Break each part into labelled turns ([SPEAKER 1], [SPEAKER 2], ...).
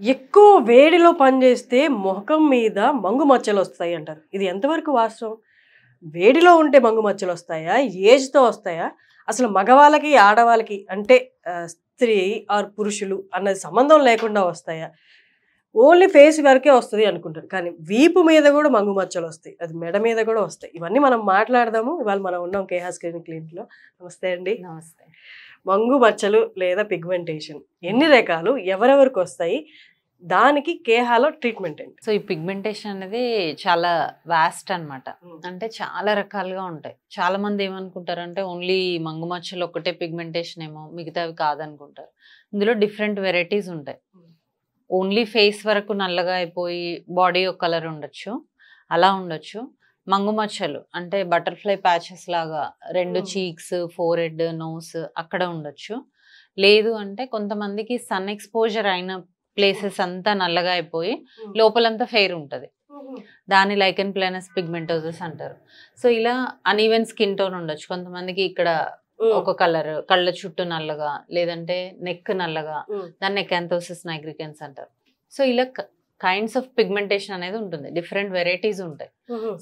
[SPEAKER 1] ఎక్కువ వేడిలో పనిచేస్తే మొహం మీద మంగు మచ్చలు వస్తాయి అంటారు. ఇది ఎంతవరకు వాస్తవం? వేడిలో ఉంటే మంగు మచ్చలు వస్తాయా? ఏజ్‌తో వస్తాయా? అసలు మగవాళ్ళకి, ఆడవాళ్ళకి అంటే స్త్రీ ఆర్ పురుషులు అన్నది సంబంధం లేకుండా వస్తాయా? ఓన్లీ ఫేస్ వరకే వస్తది అనుకుంటారు. కానీ వీపు మీద గూడా మంగు మచ్చలు వస్తాయి. అది మెడ మీద గూడా వస్తాయి. ఇవన్నీ మనం మాట్లాడదాము. ఇవాళ మనం ఉన్నాం కేహా స్కిన్ క్లినిక్‌లో. నమస్తే అండి.
[SPEAKER 2] నమస్తే.
[SPEAKER 1] మంగు మచ్చలు లేదా పిగ్మెంటేషన్ ఎన్ని రకాలు? ఎవరెవరికి వస్తాయి? దానికి కేహాలో ట్రీట్మెంట్ ఏంటి?
[SPEAKER 2] సో ఈ పిగ్మెంటేషన్ అనేది చాలా వాస్ట్ అన్నమాట. అంటే చాలా రకాలుగా ఉంటాయి. చాలా మంది ఏమనుకుంటారంటే ఓన్లీ మంగు మచ్చలు ఒక్కటే పిగ్మెంటేషన్ ఏమో, మిగతావి కాదనుకుంటారు. ఇందులో డిఫరెంట్ వెరైటీస్ ఉంటాయి. ఓన్లీ ఫేస్ వరకు నల్లగా అయిపోయి బాడీ ఒక కలర్ ఉండొచ్చు, అలా ఉండొచ్చు. మంగు మచ్చలు అంటే బటర్ఫ్లై ప్యాచెస్ లాగా రెండు చీక్స్, ఫోర్ హెడ్, నోస్ అక్కడ ఉండొచ్చు. లేదు అంటే కొంతమందికి సన్ ఎక్స్పోజర్ అయిన ప్లేసెస్ అంతా నల్లగా అయిపోయి లోపలంతా ఫెయిర్ ఉంటుంది. దాన్ని లైకెన్ ప్లానస్ పిగ్మెంటోసిస్ అంటారు. సో ఇలా అన్ఈవెన్ స్కిన్ టోన్ ఉండొచ్చు. కొంతమందికి ఇక్కడ ఒక కలర్, కళ్ళ చుట్టూ నల్లగా, లేదంటే నెక్ నల్లగా, దాన్ని ఎకాంథోసిస్ నైగ్రికెన్స్ అంటారు. సో ఇలా కైండ్స్ ఆఫ్ పిగ్మెంటేషన్ అనేది ఉంటుంది. డిఫరెంట్ వెరైటీస్ ఉంటాయి.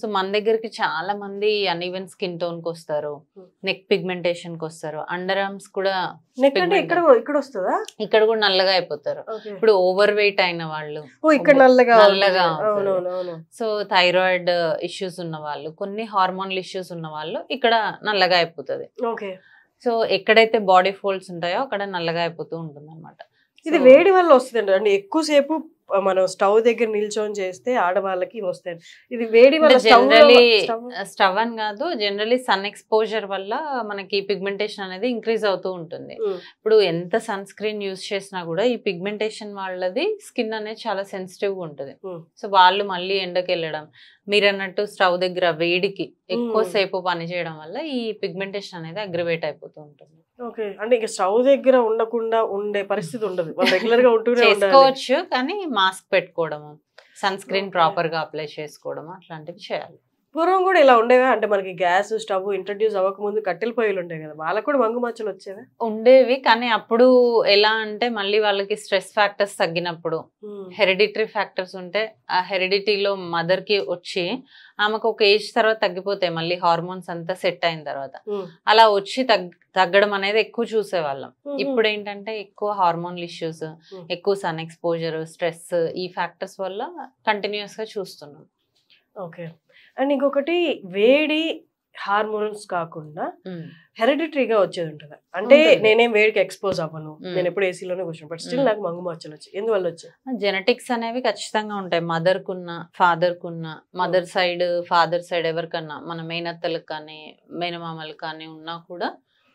[SPEAKER 2] సో మన దగ్గరికి చాలా మంది అన్ఈవెన్ స్కిన్ టోన్ కి వస్తారు, నెక్ పిగ్మెంటేషన్ కి వస్తారు, అండర్ ఆర్మ్స్ కూడా ఇక్కడ కూడా నల్లగా అయిపోతారు. ఇప్పుడు ఓవర్ వెయిట్ అయిన వాళ్ళు నల్లగా. సో థైరాయిడ్ ఇష్యూస్ ఉన్న వాళ్ళు, కొన్ని హార్మోనల్ ఇష్యూస్ ఉన్న వాళ్ళు ఇక్కడ నల్లగా అయిపోతుంది. సో ఎక్కడైతే బాడీ ఫోల్డ్స్ ఉంటాయో అక్కడ నల్లగా అయిపోతూ ఉంటుంది అనమాట.
[SPEAKER 1] ఇది వేడి వల్ల వస్తుంది అంటే ఎక్కువసేపు మనం స్టవ్ దగ్గర నిల్చొని చేస్తే ఆడవాళ్ళకి వస్తాయి. ఇది వేడి వల్ల
[SPEAKER 2] జనరలీ స్టవ్ అని కాదు, జనరలీ సన్ ఎక్స్పోజర్ వల్ల మనకి పిగ్మెంటేషన్ అనేది ఇంక్రీజ్ అవుతూ ఉంటుంది. ఇప్పుడు ఎంత సన్ స్క్రీన్ యూజ్ చేసినా కూడా ఈ పిగ్మెంటేషన్ వాళ్ళది స్కిన్ అనేది చాలా సెన్సిటివ్ గా ఉంటుంది. సో వాళ్ళు మళ్ళీ ఎండకి వెళ్ళడం, మీరు అన్నట్టు స్టవ్ దగ్గర వేడికి ఎక్కువసేపు పని చేయడం వల్ల ఈ పిగ్మెంటేషన్ అనేది అగ్రివేట్ అయిపోతూ ఉంటుంది.
[SPEAKER 1] ఓకే, అంటే ఇక స్టవ్ దగ్గర ఉండకుండా ఉండే పరిస్థితి ఉండదు, రెగ్యులర్ గా ఉంటూనే
[SPEAKER 2] చేసుకోవచ్చు. కానీ మాస్క్ పెట్టుకోవడము, సన్ స్క్రీన్ ప్రాపర్ గా అప్లై చేసుకోవడము అట్లాంటివి చేయాలి.
[SPEAKER 1] పూర్వం కూడా ఇలా ఉండేవా? అంటే మనకి గ్యాస్ స్టవ్ ఇంట్రడ్యూస్ అవ్వక ముందు కట్టెల పొయ్యిలు ఉంటాయి కదా, వాళ్ళకు కూడా మంగు మచ్చలు వచ్చేవా?
[SPEAKER 2] ఉండేవి. కానీ అప్పుడు ఎలా అంటే మళ్ళీ వాళ్ళకి స్ట్రెస్ ఫ్యాక్టర్స్ తగ్గినప్పుడు, హెరిడిటరీ ఫ్యాక్టర్స్ ఉంటే ఆ హెరిడిటీలో మదర్ కి వచ్చి ఆమెకు ఒక ఏజ్ తర్వాత తగ్గిపోతాయి, మళ్ళీ హార్మోన్స్ అంతా సెట్ అయిన తర్వాత అలా వచ్చి తగ్గడం అనేది ఎక్కువ చూసేవాళ్ళం. ఇప్పుడు ఏంటంటే ఎక్కువ హార్మోనల్ ఇష్యూస్, ఎక్కువ సన్ ఎక్స్పోజర్, స్ట్రెస్, ఈ ఫ్యాక్టర్స్ వల్ల కంటిన్యూస్ గా చూస్తున్నాం.
[SPEAKER 1] ఓకే, అండ్ ఇంకొకటి వేడి హార్మోన్స్ కాకుండా హెరిడిటరీగా వచ్చేది ఉంటుంది. అంటే నేనేం వేడికి ఎక్స్పోజ్ అవ్వను, నేను ఎప్పుడు ఏసీలోనే కూర్చున్నాను, బట్ స్టిల్ నాకు మంగు మచ్చలు వచ్చాయి. ఎందువల్ల వచ్చాయి?
[SPEAKER 2] జెనెటిక్స్ అనేవి ఖచ్చితంగా ఉంటాయి. మదర్ కున్న, ఫాదర్ కున్న, మదర్ సైడ్, ఫాదర్ సైడ్ ఎవరికన్నా, మన మేనత్తలకు కానీ మేనమామలకు కానీ ఉన్నా కూడా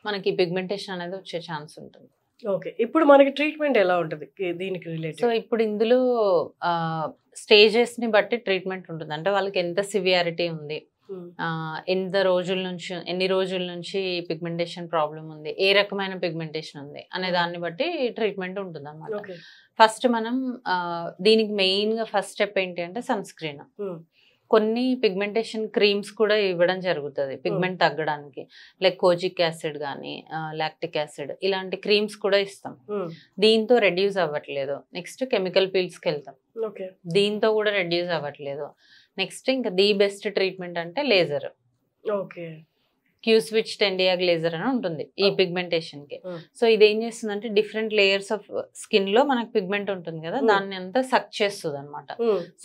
[SPEAKER 2] మనకి పిగ్మెంటేషన్ అనేది వచ్చే ఛాన్స్ ఉంటుంది.
[SPEAKER 1] ఓకే, ఇప్పుడు మనకి ట్రీట్మెంట్ ఎలా ఉంటుంది దీనికి రిలేటెడ్?
[SPEAKER 2] సో ఇప్పుడు ఇందులో స్టేజెస్ ని బట్టి ట్రీట్మెంట్ ఉంటుంది. అంటే వాళ్ళకి ఎంత సివియారిటీ ఉంది, ఎన్ని రోజుల నుంచి పిగ్మెంటేషన్ ప్రాబ్లం ఉంది, ఏ రకమైన పిగ్మెంటేషన్ ఉంది అనే దాన్ని బట్టి ట్రీట్మెంట్ ఉంటుంది అన్నమాట. ఫస్ట్ మనం దీనికి మెయిన్ గా ఫస్ట్ స్టెప్ ఏంటి అంటే సన్ స్క్రీన్. కొన్ని పిగ్మెంటేషన్ క్రీమ్స్ కూడా ఇవ్వడం జరుగుతుంది పిగ్మెంట్ తగ్గడానికి, లైక్ కోజిక్ యాసిడ్ కానీ లాక్టిక్ యాసిడ్, ఇలాంటి క్రీమ్స్ కూడా ఇస్తాం. దీంతో రెడ్యూస్ అవ్వట్లేదు, నెక్స్ట్ కెమికల్ పీల్స్కి వెళ్తాం, దీంతో కూడా రెడ్యూస్ అవ్వట్లేదు. నెక్స్ట్ ఇంకా ది బెస్ట్ ట్రీట్మెంట్ అంటే లేజర్. క్యూ స్విచ్ టెండియాగ్ లేజర్ అని ఉంటుంది ఈ పిగ్మెంటేషన్ కి. సో ఇది ఏం చేస్తుందంటే డిఫరెంట్ లేయర్స్ ఆఫ్ స్కిన్ లో మనకి పిగ్మెంట్ ఉంటుంది కదా, దాన్ని అంతా సక్ చేస్తుంది అనమాట.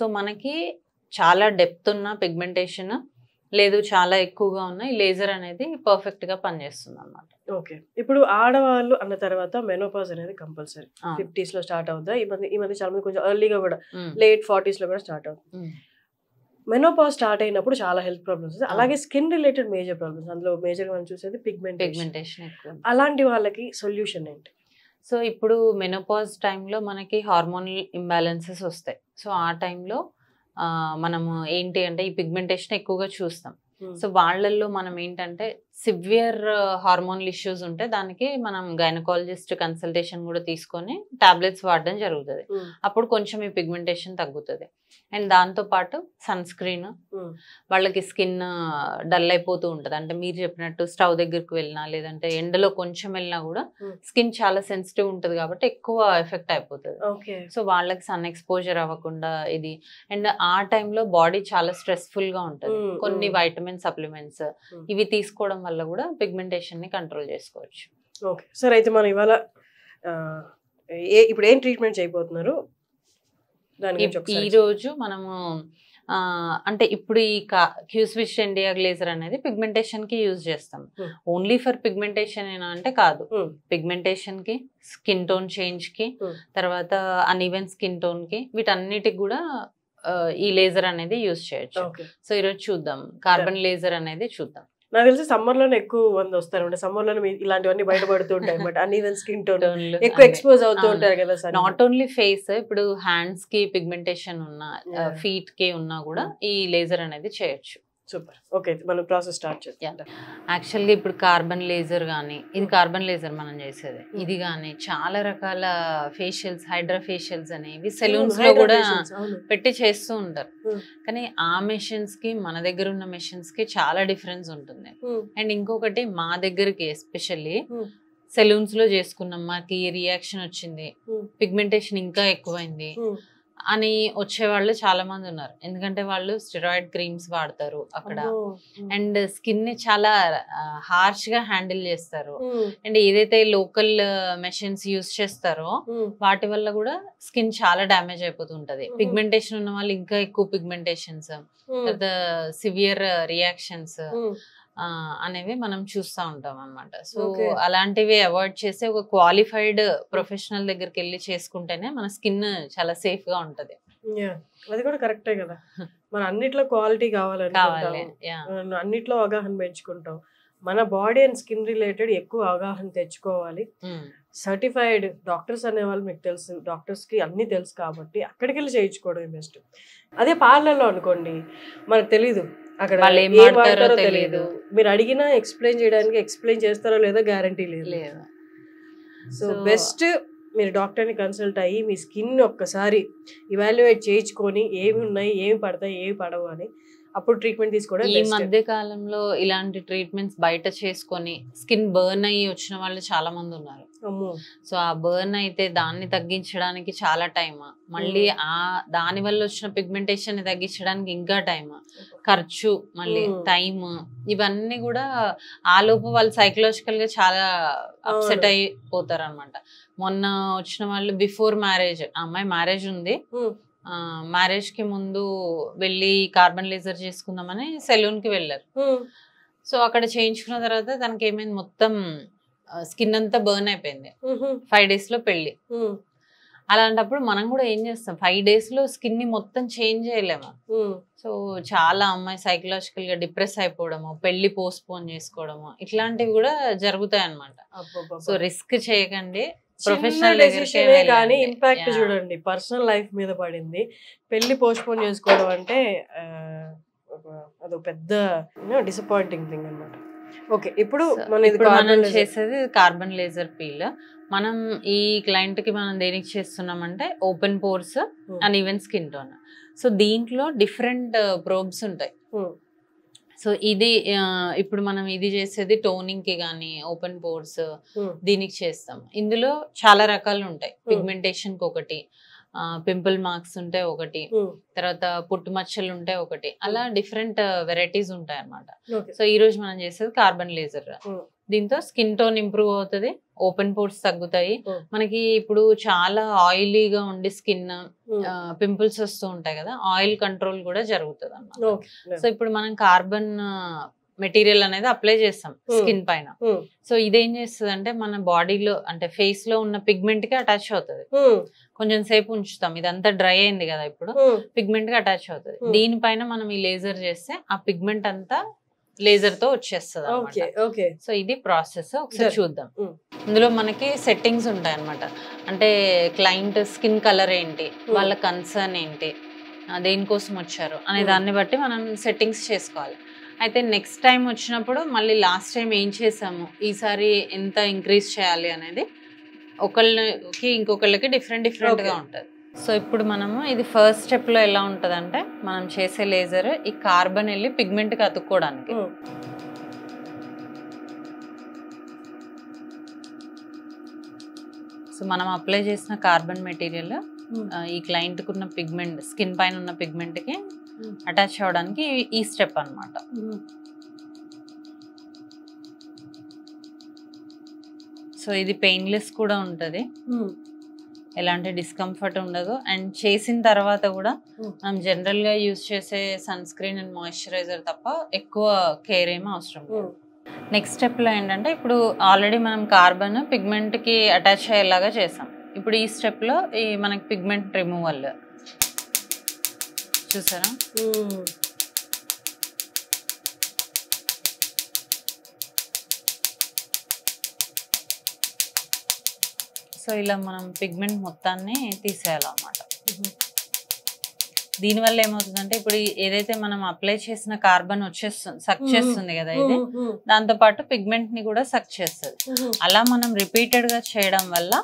[SPEAKER 2] సో మనకి చాలా డెప్త్ ఉన్న పిగ్మెంటేషన్ లేదు, చాలా ఎక్కువగా ఉన్న ఈ లేజర్ అనేది పర్ఫెక్ట్ గా పనిచేస్తుంది అన్నమాట.
[SPEAKER 1] ఓకే, ఇప్పుడు ఆడవాళ్ళు అన్న తర్వాత మెనోపాజ్ అనేది కంపల్సరీ 50s లో స్టార్ట్ అవుతా. ఈ మధ్య చాలా మంది కొంచెం ఎర్లీగా కూడా లేట్ 40s లో కూడా స్టార్ట్ అవుతుంది. మెనోపాజ్ స్టార్ట్ అయినప్పుడు చాలా హెల్త్ ప్రాబ్లమ్స్, అలాగే స్కిన్ రిలేటెడ్ మేజర్ ప్రాబ్లమ్స్, అందులో మేజర్ మనం చూసేది పిగ్మెంటేషన్. అలాంటి వాళ్ళకి సొల్యూషన్ ఏంటి?
[SPEAKER 2] సో ఇప్పుడు మెనోపాజ్ టైంలో మనకి హార్మోనల్ ఇంబ్యాలెన్సెస్ వస్తాయి. సో ఆ టైంలో మనము ఏంటి అంటే ఈ పిగ్మెంటేషన్ ఎక్కువగా చూస్తాం. సో వాళ్ళల్లో మనం ఏంటంటే సివియర్ హార్మోనల్ ఇష్యూస్ ఉంటే దానికి మనం గైనకాలజిస్ట్ కన్సల్టేషన్ కూడా తీసుకొని టాబ్లెట్స్ వాడడం జరుగుతుంది. అప్పుడు కొంచెం ఈ పిగ్మెంటేషన్ తగ్గుతుంది. అండ్ దాంతో పాటు సన్ స్క్రీన్, వాళ్ళకి స్కిన్ డల్ అయిపోతూ ఉంటుంది. అంటే మీరు చెప్పినట్టు స్టవ్ దగ్గరికి వెళ్ళినా లేదంటే ఎండలో కొంచెం వెళ్ళినా కూడా స్కిన్ చాలా సెన్సిటివ్ ఉంటుంది కాబట్టి ఎక్కువ ఎఫెక్ట్ అయిపోతుంది. సో వాళ్ళకి సన్ ఎక్స్పోజర్ అవ్వకుండా ఇది. అండ్ ఆ టైంలో బాడీ చాలా స్ట్రెస్ఫుల్ గా ఉంటుంది. కొన్ని వైటమిన్ సప్లిమెంట్స్ ఇవి తీసుకోవడం వల్ల కూడా పిగ్మెంటేషన్ ని కంట్రోల్ చేసుకోవచ్చు.
[SPEAKER 1] ఓకే సార్, అయితే మనం ఇవాళ ఇప్పుడు ఏం ట్రీట్మెంట్ చేయబోతున్నారు?
[SPEAKER 2] ఈ రోజు మనము అంటే ఇప్పుడు ఈ క్యూస్విచ్ ఇండియా గ్లేజర్ అనేది పిగ్మెంటేషన్ కి యూజ్ చేస్తాం. ఓన్లీ ఫర్ పిగ్మెంటేషన్ ఏనా అంటే కాదు, పిగ్మెంటేషన్ కి, స్కిన్ టోన్ చేంజ్ కి, తర్వాత అన్ఈవెన్ స్కిన్ టోన్ కి, వీటన్నిటికి కూడా ఈ లేజర్ అనేది యూజ్ చేయొచ్చు. సో ఈరోజు చూద్దాం కార్బన్ లేజర్ అనేది చూద్దాం.
[SPEAKER 1] నాకు తెలిసి సమ్మర్ లోనే ఎక్కువ మంది వస్తారు అంటే సమ్మర్ లోనే ఇలాంటివన్నీ బయటపడుతూ ఉంటాయి అన్నమాట. అన్ఈవెన్ స్కిన్ టోన్ ఎక్కువ ఎక్స్పోజ్ అవుతూ ఉంటారు కదా సార్.
[SPEAKER 2] నాట్ ఓన్లీ ఫేస్, ఇప్పుడు హ్యాండ్స్ కి పిగ్మెంటేషన్ ఉన్నా, ఫీట్ కి ఉన్నా కూడా ఈ లేజర్ అనేది చేయొచ్చు.
[SPEAKER 1] సూపర్. ఓకే, మనం ప్రాసెస్ స్టార్ట్ చేద్దాం.
[SPEAKER 2] యాక్చువల్గా ఇప్పుడు కార్బన్ లేజర్ కానీ, ఇది కార్బన్ లేజర్ మనం చేసేది, ఇది కానీ చాలా రకాల ఫేషియల్స్, హైడ్రా ఫేషియల్స్ అనేవి సెలూన్స్ లో కూడా పెట్టి చేస్తూ ఉంటారు. కానీ ఆ మెషిన్స్ కి మన దగ్గర ఉన్న మెషిన్స్ కి చాలా డిఫరెన్స్ ఉంటుంది. అండ్ ఇంకొకటి మా దగ్గరికి ఎస్పెషల్లీ సెలూన్స్ లో చేసుకున్నాం, మాకు రియాక్షన్ వచ్చింది, పిగ్మెంటేషన్ ఇంకా ఎక్కువైంది అని వచ్చేవాళ్ళు చాలా మంది ఉన్నారు. ఎందుకంటే వాళ్ళు స్టెరాయిడ్ క్రీమ్స్ వాడతారు అక్కడ, అండ్ స్కిన్ ని చాలా హార్ష్ గా హ్యాండిల్ చేస్తారు. అండ్ ఏదైతే లోకల్ మెషిన్స్ యూజ్ చేస్తారో వాటి వల్ల కూడా స్కిన్ చాలా డ్యామేజ్ అయిపోతుంటది. పిగ్మెంటేషన్ ఉన్న వాళ్ళు ఇంకా ఎక్కువ పిగ్మెంటేషన్స్, తర్వాత సివియర్ రియాక్షన్స్ అనేవి మనం చూస్తూ ఉంటాం అన్నమాట. సో అలాంటివి అవాయిడ్ చేసి ఒక క్వాలిఫైడ్ ప్రొఫెషనల్ దగ్గరికి వెళ్ళి చేసుకుంటేనే మన స్కిన్ చాలా సేఫ్ గా ఉంటది.
[SPEAKER 1] అది కూడా కరెక్టే కదా, మన అన్నిట్లో క్వాలిటీ కావాలి, అన్నిట్లో అవగాహన పెంచుకుంటాం. మన బాడీ అండ్ స్కిన్ రిలేటెడ్ ఎక్కువ అవగాహన తెచ్చుకోవాలి. సర్టిఫైడ్ డాక్టర్స్ అనేవాళ్ళు మీకు తెలుసు, డాక్టర్స్ కి అన్ని తెలుసు కాబట్టి అక్కడికి వెళ్ళి చేయించుకోవడం బెస్ట్. అదే పార్లర్లో అనుకోండి మనకు తెలీదు, అక్కడ ఏం వాడతారో తెలియదు, మీరు అడిగినా ఎక్స్ప్లెయిన్ చేయడానికి ఎక్స్ప్లెయిన్ చేస్తారో లేదో గ్యారంటీ లేదు. సో బెస్ట్ మీరు డాక్టర్ని కన్సల్ట్ అయ్యి మీ స్కిన్ ఒక్కసారి ఇవాల్యుయేట్ చేయించుకొని ఏమి ఉన్నాయి, ఏమి పడతాయి, ఏమి పడవు అని అప్పుడు ట్రీట్మెంట్ తీసుకోవడం.
[SPEAKER 2] ఈ మధ్య కాలంలో ఇలాంటి ట్రీట్మెంట్స్ బయట చేసుకొని స్కిన్ బర్న్ అయ్యి వచ్చిన వాళ్ళు చాలా మంది ఉన్నారు. సో ఆ బర్న్ అయితే దాన్ని తగ్గించడానికి చాలా టైం, మళ్ళీ దాని వల్ల వచ్చిన పిగ్మెంటేషన్ ని తగ్గించడానికి ఇంకా టైం, ఖర్చు, మళ్ళీ టైం, ఇవన్నీ కూడా ఆ లోపు వాళ్ళు సైకలాజికల్ గా చాలా అప్సెట్ అయిపోతారు అనమాట. మొన్న వచ్చిన వాళ్ళు బిఫోర్ మ్యారేజ్, అమ్మాయి మ్యారేజ్ ఉంది, మ్యారేజ్ కి ముందు వెళ్ళి కార్బన్ లేజర్ చేసుకుందామని సెలూన్ కి వెళ్ళారు. సో అక్కడ చేయించుకున్న తర్వాత తనకి ఏమైంది, మొత్తం స్కిన్ అంతా బర్న్ అయిపోయింది. 5 days లో పెళ్లి. అలాంటప్పుడు మనం కూడా ఏం చేస్తాం, 5 days లో స్కిన్ ని మొత్తం చేంజ్ చేయలేము. సో చాలా అమ్మాయి సైకలాజికల్ గా డిప్రెస్ అయిపోవడము, పెళ్లి పోస్ట్పోన్ చేసుకోవడము, ఇట్లాంటివి కూడా జరుగుతాయి అన్నమాట. సో రిస్క్ చేయకండి, ప్రొఫెషనల్
[SPEAKER 1] కానీ ఇంపాక్ట్ చూడండి పర్సనల్ లైఫ్ మీద పడింది. పెళ్లి పోస్ట్పోన్ చేసుకోవడం అంటే అదొక పెద్ద డిసప్పాయింటింగ్ థింగ్ అన్నమాట. ఓకే, ఇప్పుడు
[SPEAKER 2] మనం చేసేది కార్బన్ లేజర్ పీల్. మనం ఈ క్లయింట్ కి మనం దేనికి చేస్తున్నామంటే open pores and even skin tone. So దీంట్లో డిఫరెంట్ ప్రోబ్స్ ఉంటాయి. సో ఇది ఇప్పుడు మనం ఇది చేసేది టోనింగ్ కి గానీ ఓపెన్ పోర్స్ దీనికి చేస్తాం. ఇందులో చాలా రకాలు ఉంటాయి. పిగ్మెంటేషన్ కి ఒకటి, పింపుల్ మార్క్స్ ఉంటే ఒకటి, తర్వాత పుట్టు మచ్చలు ఉంటే ఒకటి, అలా డిఫరెంట్ వెరైటీస్ ఉంటాయి అన్నమాట. సో ఈ రోజు మనం చేసేది కార్బన్ లేజర్. దీంతో స్కిన్ టోన్ ఇంప్రూవ్ అవుతుంది, ఓపెన్ పోర్స్ తగ్గుతాయి. మనకి ఇప్పుడు చాలా ఆయిలీగా ఉండి స్కిన్ పింపుల్స్ వస్తూ ఉంటాయి కదా, ఆయిల్ కంట్రోల్ కూడా జరుగుతుంది అన్నమాట. సో ఇప్పుడు మనం కార్బన్ మెటీరియల్ అనేది అప్లై చేస్తాం స్కిన్ పైన. సో ఇదేం చేస్తుంది అంటే మన బాడీలో అంటే ఫేస్ లో ఉన్న పిగ్మెంట్ కి అటాచ్ అవుతుంది. కొంచెం సేపు ఉంచుతాం, ఇదంతా డ్రై అయింది కదా, ఇప్పుడు పిగ్మెంట్ కి అటాచ్ అవుతుంది. దీనిపైన మనం ఈ లేజర్ చేస్తే ఆ పిగ్మెంట్ అంతా లేజర్ తో వచ్చేస్తుంది. సో ఇది ప్రాసెస్, ఒకసారి చూద్దాం. ఇందులో మనకి సెట్టింగ్స్ ఉంటాయి అన్నమాట. అంటే క్లయింట్ స్కిన్ కలర్ ఏంటి, వాళ్ళ కన్సర్న్ ఏంటి, దేనికోసం వచ్చారు అనే దాన్ని బట్టి మనం సెట్టింగ్స్ చేసుకోవాలి. అయితే నెక్స్ట్ టైం వచ్చినప్పుడు మళ్ళీ లాస్ట్ టైం ఏం చేసాము, ఈసారి ఎంత ఇంక్రీజ్ చేయాలి అనేది ఒకళ్ళకి ఇంకొకళ్ళకి డిఫరెంట్గా ఉంటుంది. సో ఇప్పుడు మనము ఇది ఫస్ట్ స్టెప్లో ఎలా ఉంటుందంటే, మనం చేసే లేజర్ ఈ కార్బన్ వెళ్ళి పిగ్మెంట్కి అతుక్కోవడానికి. సో మనం అప్లై చేసిన కార్బన్ మెటీరియల్ ఈ క్లయింట్కి ఉన్న పిగ్మెంట్, స్కిన్ పైన ఉన్న పిగ్మెంట్కి అటాచ్ అవ్వడానికి ఈ స్టెప్ అన్నమాట. సో ఇది పెయిన్లెస్ కూడా ఉంటుంది, ఎలాంటి డిస్కంఫర్ట్ ఉండదు. అండ్ చేసిన తర్వాత కూడా మనం జనరల్గా యూజ్ చేసే సన్ స్క్రీన్ అండ్ మాయిశ్చరైజర్ తప్ప ఎక్కువ కేర్ ఏమీ అవసరం లేదు. నెక్స్ట్ స్టెప్లో ఏంటంటే, ఇప్పుడు ఆల్రెడీ మనం కార్బన్ పిగ్మెంట్కి అటాచ్ అయ్యేలాగా చేసాం. ఇప్పుడు ఈ స్టెప్లో ఈ మనకి పిగ్మెంట్ రిమూవల్ చూసారా, సో ఇలా మనం పిగ్మెంట్ మొత్తాన్ని తీసేయాలన్నమాట. దీనివల్ల ఏమవుతుందంటే, ఇప్పుడు ఏదైతే మనం అప్లై చేసిన కార్బన్ వచ్చేస్తుంది, సక్ చేస్తుంది కదా ఇది, దాంతో పాటు పిగ్మెంట్ ని కూడా సక్ చేస్తుంది. అలా మనం రిపీటెడ్ గా చేయడం వల్ల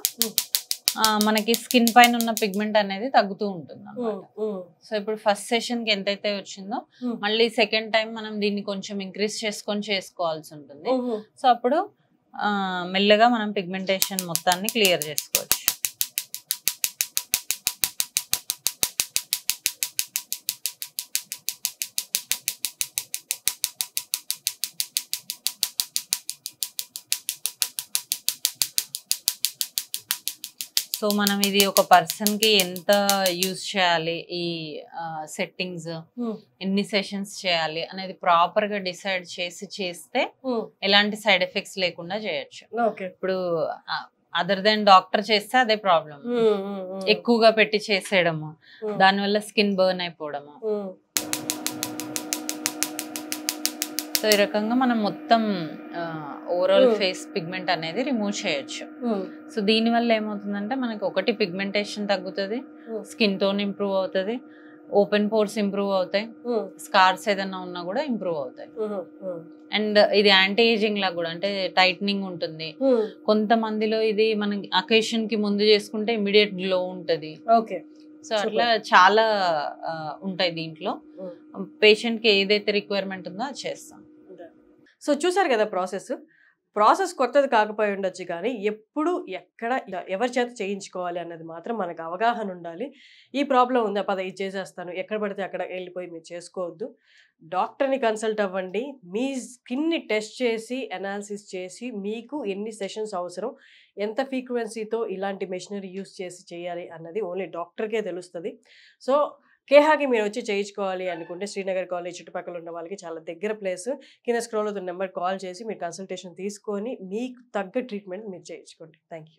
[SPEAKER 2] మనకి స్కిన్ పైన ఉన్న పిగ్మెంట్ అనేది తగ్గుతూ ఉంటుంది అన్నమాట. సో ఇప్పుడు ఫస్ట్ సెషన్ కి ఎంతైతే వచ్చిందో మళ్ళీ సెకండ్ టైం మనం దీన్ని కొంచెం ఇంక్రీజ్ చేసుకొని చేసుకోవాల్సి ఉంటుంది. సో అప్పుడు మెల్లగా మనం పిగ్మెంటేషన్ మొత్తాన్ని క్లియర్ చేసుకోవచ్చు. సో మనం ఇది ఒక పర్సన్ కి ఎంత యూజ్ చేయాలి, ఈ సెట్టింగ్స్ ఎన్ని సెషన్స్ చేయాలి అనేది ప్రాపర్ గా డిసైడ్ చేస్తే ఎలాంటి సైడ్ ఎఫెక్ట్స్ లేకుండా చేయొచ్చు. ఇప్పుడు అదర్ దెన్ డాక్టర్ చేస్తే అదే ప్రాబ్లం, ఎక్కువగా పెట్టి చేసేయడము, దానివల్ల స్కిన్ బర్న్ అయిపోవడము. సో ఈ రకంగా మనం మొత్తం ఓవరాల్ ఫేస్ పిగ్మెంట్ అనేది రిమూవ్ చేయొచ్చు. సో దీనివల్ల ఏమవుతుందంటే, మనకి ఒకటి పిగ్మెంటేషన్ తగ్గుతుంది, స్కిన్ టోన్ ఇంప్రూవ్ అవుతుంది, ఓపెన్ పోర్స్ ఇంప్రూవ్ అవుతాయి, స్కార్స్ ఏదైనా ఉన్నా కూడా ఇంప్రూవ్ అవుతాయి. అండ్ ఇది యాంటీ ఏజింగ్ లాగా కూడా, అంటే టైట్నింగ్ ఉంటుంది. కొంతమందిలో ఇది మనకి అకేషన్ కి ముందు చేసుకుంటే ఇమీడియట్ గ్లో ఉంటుంది. సో అట్లా చాలా ఉంటాయి దీంట్లో. పేషెంట్ కి ఏదైతే రిక్వైర్మెంట్ ఉందో అది చేస్తాం.
[SPEAKER 1] సో చూసారు కదా ప్రాసెస్ కొత్తది కాకపోయి ఉండొచ్చు, కానీ ఎప్పుడు ఎక్కడ ఎవరి చేత చేయించుకోవాలి అన్నది మాత్రం మనకు అవగాహన ఉండాలి. ఈ ప్రాబ్లం ఉందా, పద ఇది చేసేస్తాను, ఎక్కడ పడితే అక్కడ వెళ్ళిపోయి మీరు చేసుకోవద్దు. డాక్టర్ని కన్సల్ట్ అవ్వండి. మీ స్కిన్ని టెస్ట్ చేసి అనాలిసిస్ చేసి మీకు ఎన్ని సెషన్స్ అవసరం, ఎంత ఫ్రీక్వెన్సీతో ఇలాంటి మెషినరీ యూస్ చేసి చేయాలి అన్నది ఓన్లీ డాక్టర్కే తెలుస్తుంది. సో కేహాకి మీరు వచ్చి చేయించుకోవాలి అనుకుంటే శ్రీనగర్ కాలేజ్ చుట్టుపక్కల ఉన్న వాళ్ళకి చాలా దగ్గర ప్లేస్. కింద స్క్రోల్ అవుతున్న నెంబర్ కాల్ చేసి మీరు కన్సల్టేషన్ తీసుకొని మీకు తగ్గ ట్రీట్మెంట్ మీరు చేయించుకోండి. Thank you.